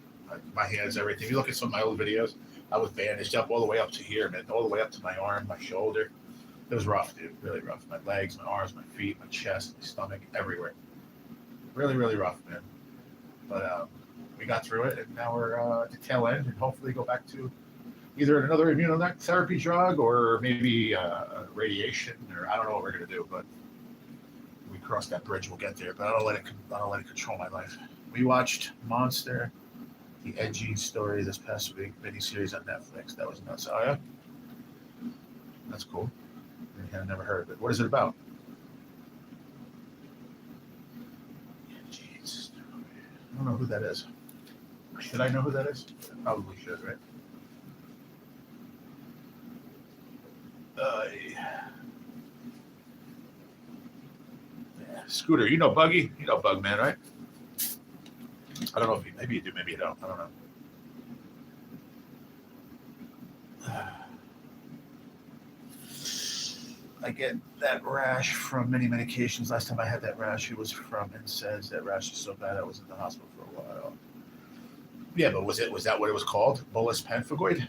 My hands, everything. You look at some of my old videos, I was bandaged up all the way up to here, man. All the way up to my arm, my shoulder. It was rough, dude. Really rough. My legs, my arms, my feet, my chest, my stomach, everywhere. Really, really rough, man. But we got through it, and now we're at the tail end, and hopefully go back to either another immunotherapy drug or maybe radiation, or I don't know what we're gonna do. But when we cross that bridge, we'll get there. But I don't let it control my life. We watched Monster, the edgy story this past week, miniseries on Netflix. That was nuts. Oh yeah, that's cool. I never heard of it. What is it about? Jeez, I don't know who that is. Should I know who that is? I probably should, right? Yeah. Scooter, you know Buggy? You know Bugman, right? I don't know if maybe you do, maybe you don't. I don't know. I get that rash from many medications. Last time I had that rash, it was from NSAIDs. That rash is so bad I was in the hospital for a while. Yeah, but was that what it was called? Bullous pemphigoid?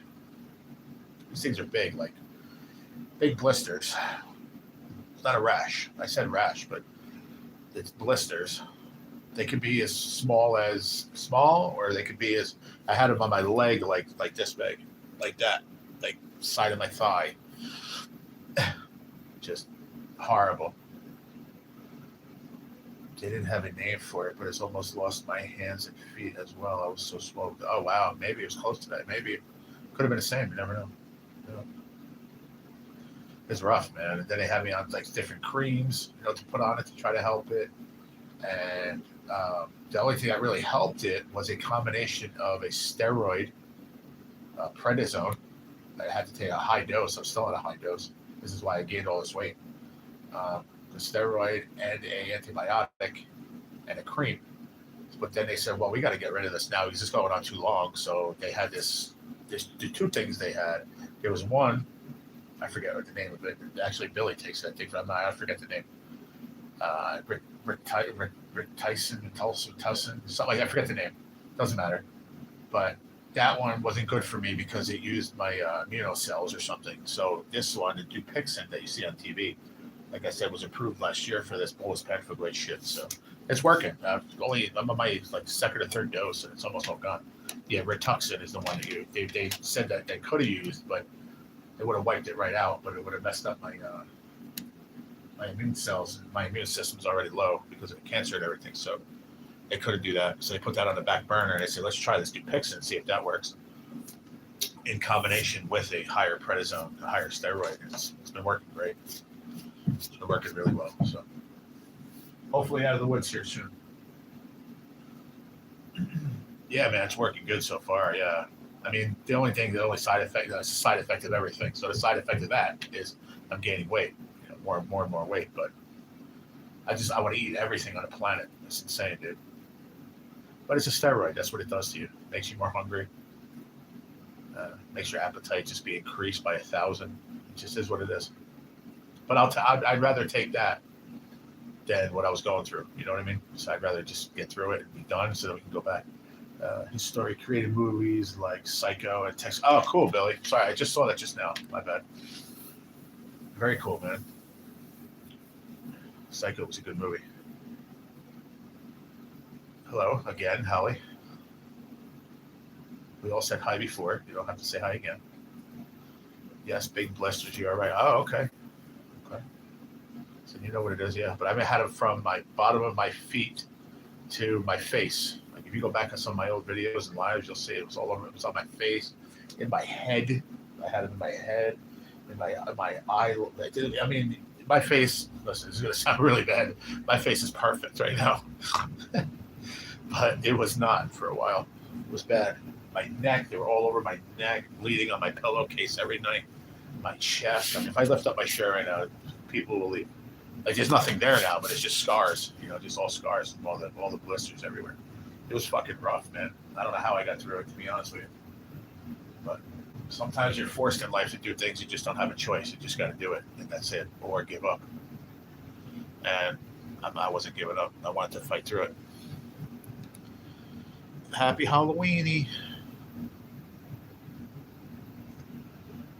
These things are big, like big blisters. It's not a rash. I said rash, but it's blisters. They could be as small, or they could be as, I had them on my leg like this big, like that, like side of my thigh. Just horrible. They didn't have a name for it, but it's almost lost my hands and feet as well. I was so smoked. Oh wow, maybe it was close to that. Maybe it could have been the same. You never know. It's rough, man. And then they had me on like different creams, to put on it to try to help it. And the only thing that really helped it was a combination of a steroid, prednisone. I had to take a high dose. I'm still at a high dose. This is why I gained all this weight. The steroid and a antibiotic and a cream. But then they said, well, we got to get rid of this now because it's going on too long. So they had the two things they had There was one, I forget what the name of it. Actually, Billy takes it, I think, but I forget the name. Rick Tyson, Tulson, something like that. I forget the name. Doesn't matter. But that one wasn't good for me because it used my immunocells or something. So this one, the Dupixent that you see on TV, like I said, was approved last year for this bolus paclitated shit. So it's working. I'm on my second or third dose, and it's almost all gone. Yeah, Rituxan is the one that they said that they could have used, but they would have wiped it right out, but it would have messed up my immune cells. My immune system's already low because of the cancer and everything. So they couldn't do that. So they put that on the back burner, and they said, let's try this Dupixent and see if that works in combination with a higher prednisone, a higher steroid. It's been working great. It's been working really well. So hopefully out of the woods here soon. Yeah, man, it's working good so far. Yeah. I mean, the only side effect, that's a side effect of everything. So the side effect of that is I'm gaining weight, more and more weight. But I want to eat everything on the planet. It's insane, dude. But it's a steroid. That's what it does to you. Makes you more hungry. Makes your appetite just be increased by 1,000. It just is what it is. But I'd rather take that than what I was going through. You know what I mean? So I'd rather just get through it and be done so that we can go back. His story created movies like Psycho and Texas. Oh, cool, Billy. Sorry, I just saw that just now. My bad. Very cool, man. Psycho was a good movie. Hello again, Holly. We all said hi before. You don't have to say hi again. Yes, big blisters. You are right. Oh, okay. Okay. So you know what it is, yeah. But I've had it from my bottom of my feet to my face. Like if you go back on some of my old videos and lives, you'll see it was all over. It was on my face, in my head. I had it in my head, in my eye. I mean, my face. Listen, this is gonna sound really bad. My face is perfect right now, but it was not for a while. It was bad. My neck, they were all over my neck, bleeding on my pillowcase every night. My chest. I mean, if I lift up my shirt right now, people will leave. Like there's nothing there now, but it's just scars. Just all scars, all the blisters everywhere. It was fucking rough, man. I don't know how I got through it, to be honest with you. But sometimes you're forced in life to do things you just don't have a choice. You just got to do it, and that's it, or give up. And I wasn't giving up. I wanted to fight through it. Happy Halloweeny.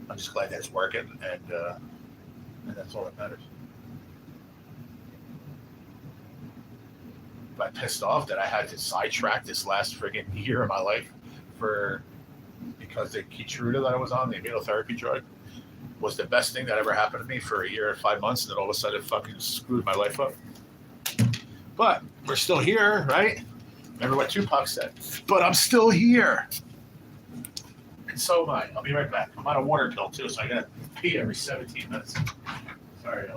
I'm just glad that it's working, and that's all that matters. I'm pissed off that I had to sidetrack this last friggin' year of my life because the Keytruda that I was on, the immunotherapy drug, was the best thing that ever happened to me for a year and 5 months, and then all of a sudden it fucking screwed my life up. But we're still here, right? Remember what Tupac said. But I'm still here. And so am I. I'll be right back. I'm on a water pill too, so I gotta pee every 17 minutes. Sorry.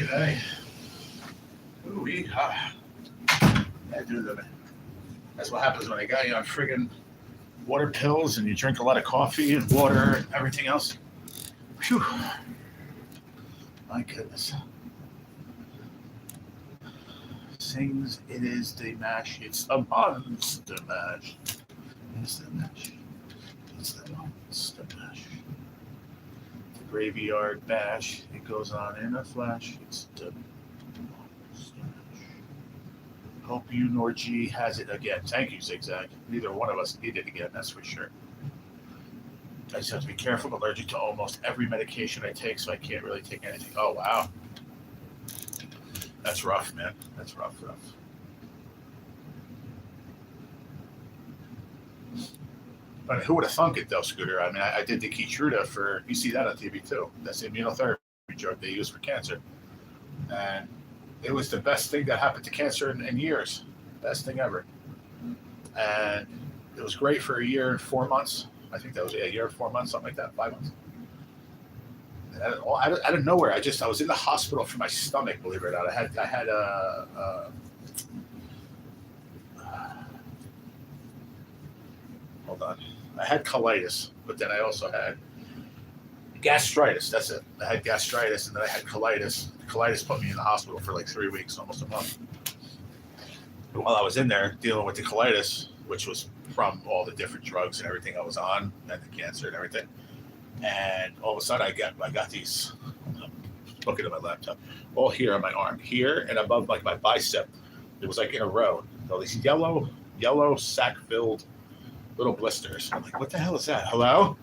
Hey. Ooh, ah. Yeah, dude, that's what happens when I got you on friggin' water pills and you drink a lot of coffee and water and everything else. Phew. My goodness. Sings, it is the mash. It's a monster mash. It's the mash. It's the monster mash. The graveyard bash. It goes on in a flash. It's the monster mash. Hope you nor G has it again. Thank you, Zigzag. Neither one of us need it again, that's for sure. I just have to be careful. I'm allergic to almost every medication I take, so I can't really take anything. Oh, wow. That's rough, man. That's rough. But who would have thunk it, though, Scooter? I mean, I did the Keytruda for, you see that on TV, too. That's the immunotherapy drug they use for cancer. And it was the best thing that happened to cancer in years. Best thing ever. And it was great for a year and 4 months. I think that was a year and 4 months, something like that, 5 months. And out of nowhere, I was in the hospital for my stomach. Believe it or not, I had hold on, I had colitis, but then I also had gastritis. That's it. I had gastritis, and then I had colitis. Colitis put me in the hospital for like 3 weeks, almost a month. But while I was in there dealing with the colitis, which was from all the different drugs and everything I was on, and the cancer and everything, and all of a sudden I got these. Looking at my laptop, all here on my arm, here and above like my bicep. It was like in a row. All these yellow sac-filled little blisters. I'm like, what the hell is that? Hello?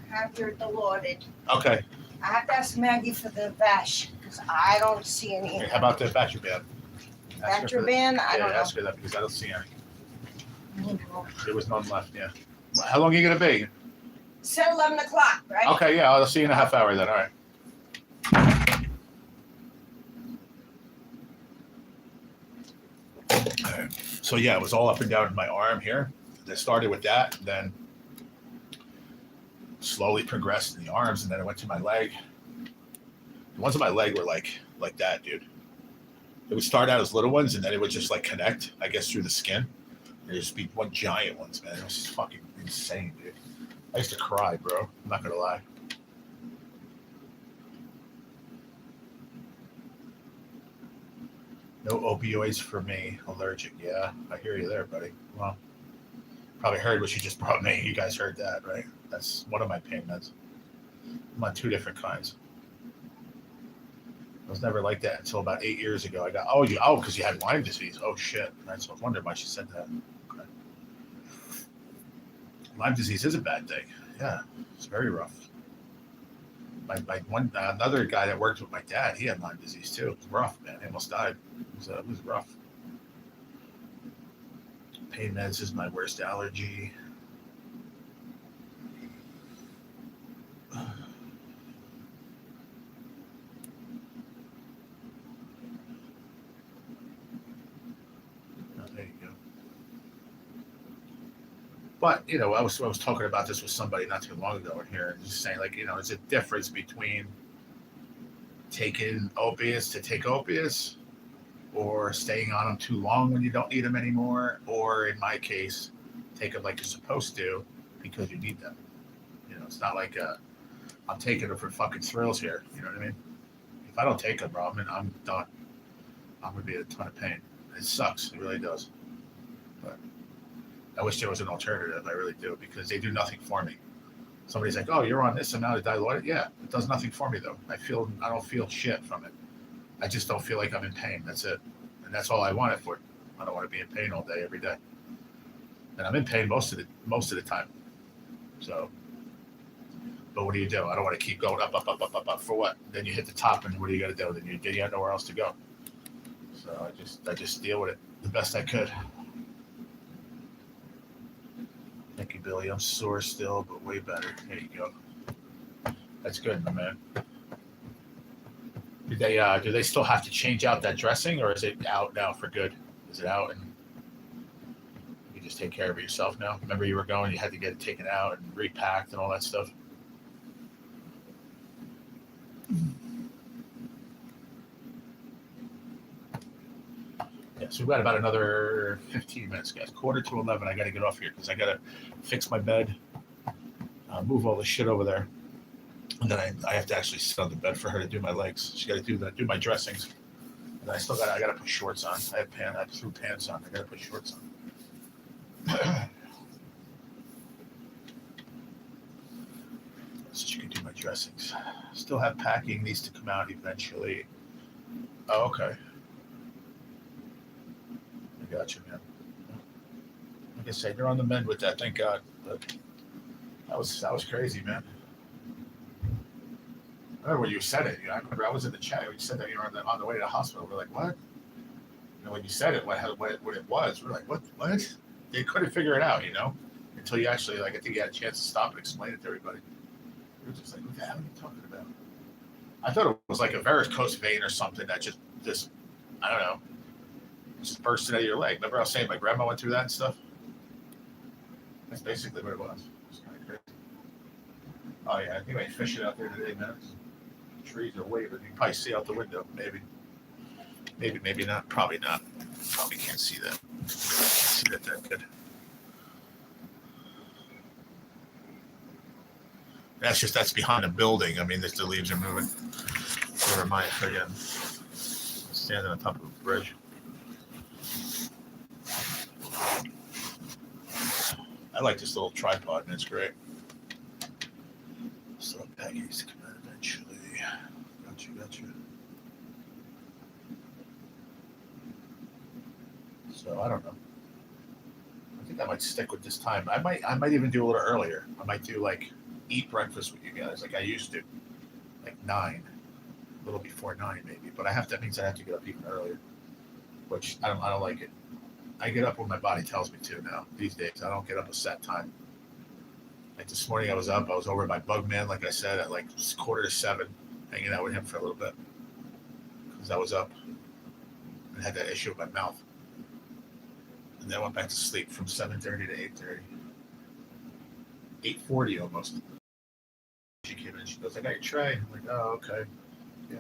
Have your dilaudid.
Okay.
I have to ask Maggie for the Vash because I don't see any.
Hey, how about the Vatraban?
Vatraban? I don't know.
Ask her that because I don't see any.
No.
There was none left, yeah. How long are you going to be?
It's at 11 o'clock, right?
Okay, yeah, I'll see you in a half hour then. All right. So yeah, it was all up and down in my arm here. It started with that, then slowly progressed in the arms, and then it went to my leg. The ones on my leg were like that, dude. It would start out as little ones, and then it would just like connect, I guess, through the skin. There'd just be one giant ones, man. It was just fucking insane, dude. I used to cry, bro. I'm not gonna lie. No opioids for me. Allergic. Yeah, I hear you there, buddy. Well, probably heard what you just brought me. You guys heard that, right? That's one of my pain meds. I'm on 2 different kinds. I was never like that until about 8 years ago. I got because you had Lyme disease. Oh shit! That's what I wondered why she said that. Okay. Lyme disease is a bad thing. Yeah, it's very rough. Another guy that worked with my dad, he had Lyme disease too. It was rough, man. He almost died. It was rough. Pain meds is my worst allergy. Oh, there you go. But I was talking about this with somebody not too long ago in here, and just saying like, there's a difference between taking opiates to take opiates, or staying on them too long when you don't need them anymore, or in my case, take them like you're supposed to because you need them. It's not like I'm taking them for fucking thrills here. You know what I mean? If I don't take them, bro, I'm done. I'm gonna be in a ton of pain. It sucks. It really does. But I wish there was an alternative. I really do, because they do nothing for me. Somebody's like, "Oh, you're on this amount of dilaudid." Yeah, it does nothing for me though. I don't feel shit from it. I just don't feel like I'm in pain. That's it, and that's all I want it for. I don't want to be in pain all day, every day, and I'm in pain most of the time. So, but what do you do? I don't want to keep going up for what? Then you hit the top, and what do you got to do? Then you got nowhere else to go. So I just deal with it the best I could. Thank you, Billy. I'm sore still, but way better. There you go. That's good, my man. Do they still have to change out that dressing, or is it out now for good? Is it out and you just take care of it yourself now? Remember you were going, you had to get it taken out and repacked and all that stuff? Yeah, so we've got about another 15 minutes, guys. 10:45. I got to get off here because I got to fix my bed, move all the shit over there. And then I have to actually sit on the bed for her to do my legs. She got to do my dressings. And I got to put shorts on. I threw pants on. I got to put shorts on. So she can do my dressings. Still have packing, needs to come out eventually. Oh, okay. I got you, man. Like I said, you're on the mend with that, thank God. But that was crazy, man. I remember when you said it. I remember I was in the chat when you said that you were on the way to the hospital. We're like, what? When you said it, what it was, we're like, what? They couldn't figure it out, until you actually, I think you had a chance to stop and explain it to everybody. We were just like, what the hell are you talking about? I thought it was like a varicose vein or something that just I don't know, just bursted out of your leg. Remember I was saying my grandma went through that and stuff? That's basically what it was. It's kind of crazy. Oh yeah, I think I went fishing out there today, man. The trees are waving. You can probably see out the window. Maybe not. Probably not. Probably can't see that. Can't see that good. That's behind a building. I mean, the leaves are moving. Never mind. Again, standing on top of a bridge. I like this little tripod, and it's great. So Peggy's coming eventually. Got you. So I don't know. I think I might stick with this time. I might even do a little earlier. I might do like eat breakfast with you guys like I used to, like 9, a little before 9 maybe. But that means I have to get up even earlier, which I don't like it. I get up when my body tells me to now. These days, I don't get up a set time. Like this morning, I was over by Bugman, like I said, at like 6:45, hanging out with him for a little bit because I was up and had that issue with my mouth. And then I went back to sleep from 7:30 to 8:30. 8:40 almost. She came in. She goes, "I got your tray." I'm like, "Oh, okay, yeah.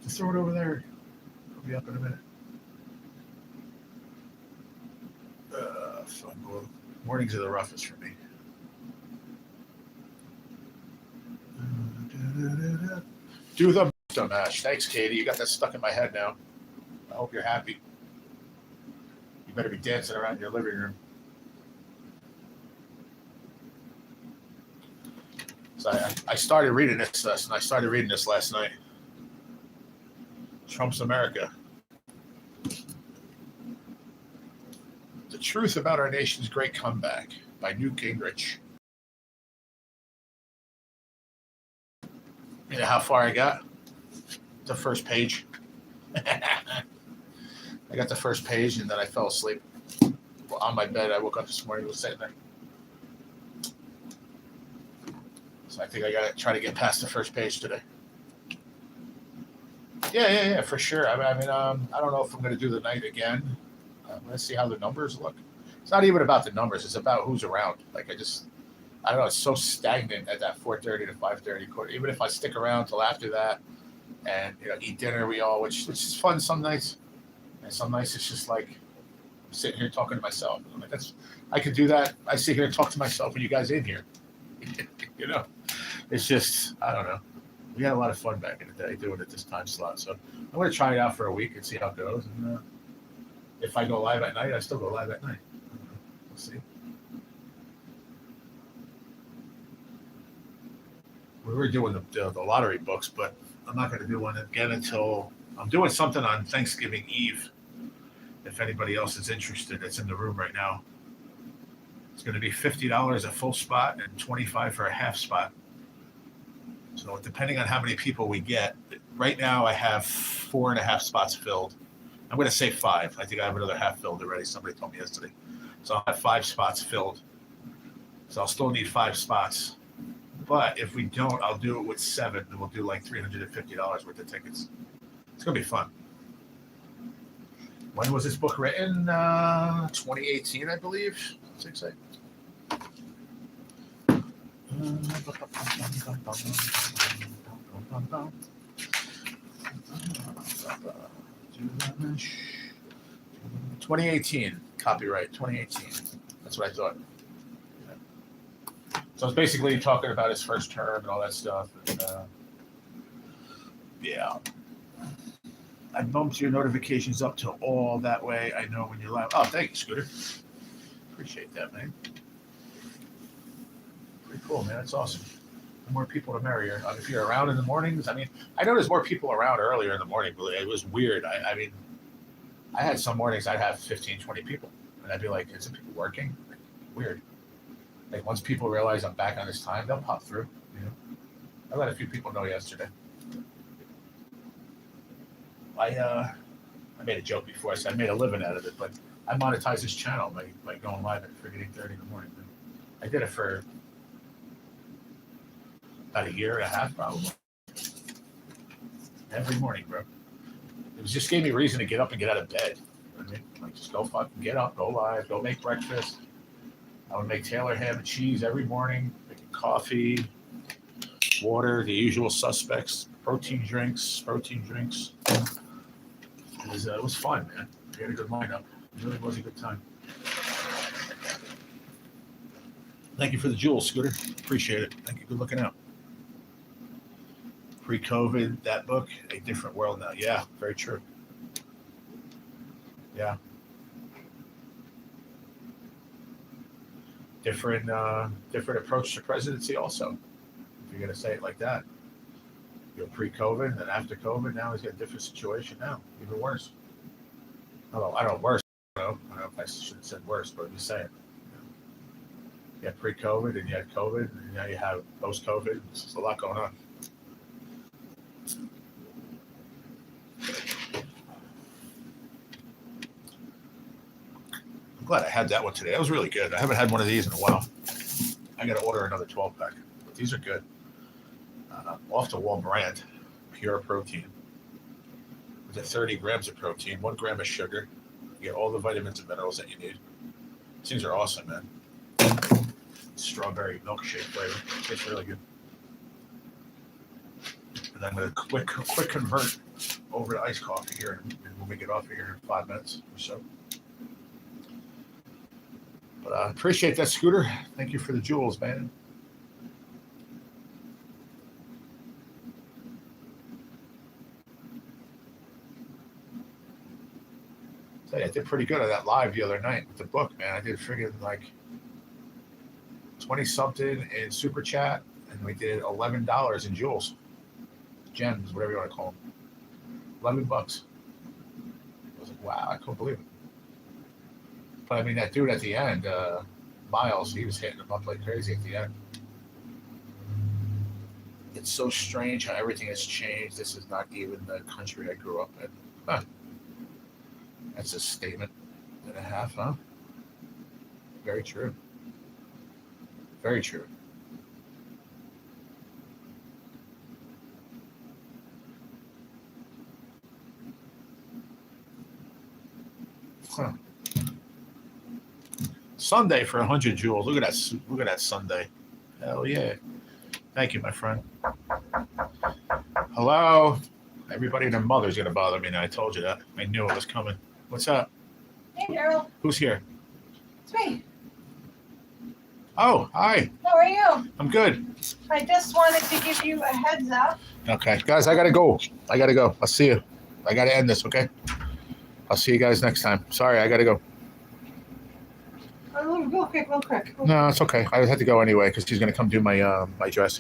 Just throw it over there. I'll be up in a minute." Fun. Well, mornings are the roughest for me. Do the mash. Thanks, Katie. You got that stuck in my head now. I hope you're happy. You better be dancing around your living room. So I started reading this, and I started reading this last night. Trump's America. The Truth About Our Nation's Great Comeback by Newt Gingrich. You know how far I got? The first page. I got the first page, and then I fell asleep. On my bed, I woke up this morning, was sitting there. So I think I got to try to get past the first page today. Yeah, for sure. I mean, I don't know if I'm going to do the night again. Let's see how the numbers look. It's not even about the numbers. It's about who's around. Like, I don't know. It's so stagnant at that 4:30 to 5:30 quarter. Even if I stick around till after that and, eat dinner, which is fun some nights. And some nights it's just like I'm sitting here talking to myself. I'm like, I could do that. I sit here and talk to myself when you guys in here. It's just, I don't know. We had a lot of fun back in the day doing it this time slot. So I'm going to try it out for a week and see how it goes. And if I go live at night, I still go live at night. We'll see. We were doing the lottery books, but I'm not going to do one again until I'm doing something on Thanksgiving Eve. If anybody else is interested, it's in the room right now. It's going to be $50 a full spot and $25 for a half spot. So depending on how many people we get, right now I have 4.5 spots filled. I'm going to say 5. I think I have another half filled already. Somebody told me yesterday. So I'll have 5 spots filled. So I'll still need 5 spots. But if we don't, I'll do it with 7, and we'll do like $350 worth of tickets. It's going to be fun. When was this book written? 2018, I believe. That's exciting. $2018 copyright 2018. That's what I thought. So it's basically talking about his first term and all that stuff. And, yeah. I bumped your notifications up to all that way. I know when you're live. Oh, thank you, Scooter. Appreciate that, man. Pretty cool, man. That's awesome. The more people, the merrier. If you're around in the mornings, I know there's more people around earlier in the morning, but it was weird. I had some mornings I'd have 15, 20 people, and I'd be like, is it people working? Weird. Like, once people realize I'm back on this time, they'll pop through. I let a few people know yesterday. I made a joke before. I said I made a living out of it, but I monetize this channel by going live at 8:30 in the morning. I did it for about 1.5 years, probably. Every morning, bro. It just gave me a reason to get up and get out of bed. You know what I mean? Like, just go fucking get up, go live, go make breakfast, I would make Taylor ham and cheese every morning, making coffee, water, the usual suspects, protein drinks. It was fun, man. We had a good lineup. It really was a good time. Thank you for the jewels, Scooter. Appreciate it. Thank you. Good looking out. Pre-COVID, that book, A Different World Now. Yeah, very true. Yeah. Different approach to presidency also, if you're going to say it like that. Pre-COVID and then after COVID, now he's got a different situation now, even worse. I don't know, worse. I don't know if I should have said worse, but I'm just saying. You had pre-COVID and you had COVID, and now you have post-COVID. There's a lot going on. I'm glad I had that one today. That was really good. I haven't had one of these in a while. I got to order another 12-pack. But these are good. Off-the-wall brand, pure protein. With 30 grams of protein, 1 gram of sugar. You get all the vitamins and minerals that you need. These things are awesome, man. Strawberry milkshake flavor. Tastes really good. And I'm going to quick convert over to iced coffee here, and we'll make it off here in 5 minutes or so. But I appreciate that, Scooter. Thank you for the jewels, man. I did pretty good on that live the other night with the book, man. I did friggin' like 20-something in Super Chat, and we did $11 in jewels. Gems, whatever you want to call them. $11. I was like, wow, I couldn't believe it. But I mean, that dude at the end, Miles, he was hitting them up like crazy at the end. It's so strange how everything has changed. This is not even the country I grew up in. Huh. That's a statement and a half, huh? Very true. Very true. Huh. Sunday for 100 jewels. Look at that. Look at that Sunday. Hell yeah. Thank you, my friend. Hello. Everybody and their mother's going to bother me now. I told you that. I knew it was coming. What's up?
Hey, Daryl.
Who's here?
It's me.
Oh, hi.
How are you?
I'm good.
I just wanted to give you a heads up.
Okay. Guys, I got to go. I'll see you. I got to end this, okay? I'll see you guys next time. Sorry, I got to go.
Real quick.
No, it's okay. I had to go anyway because he's going to come do my my dressing.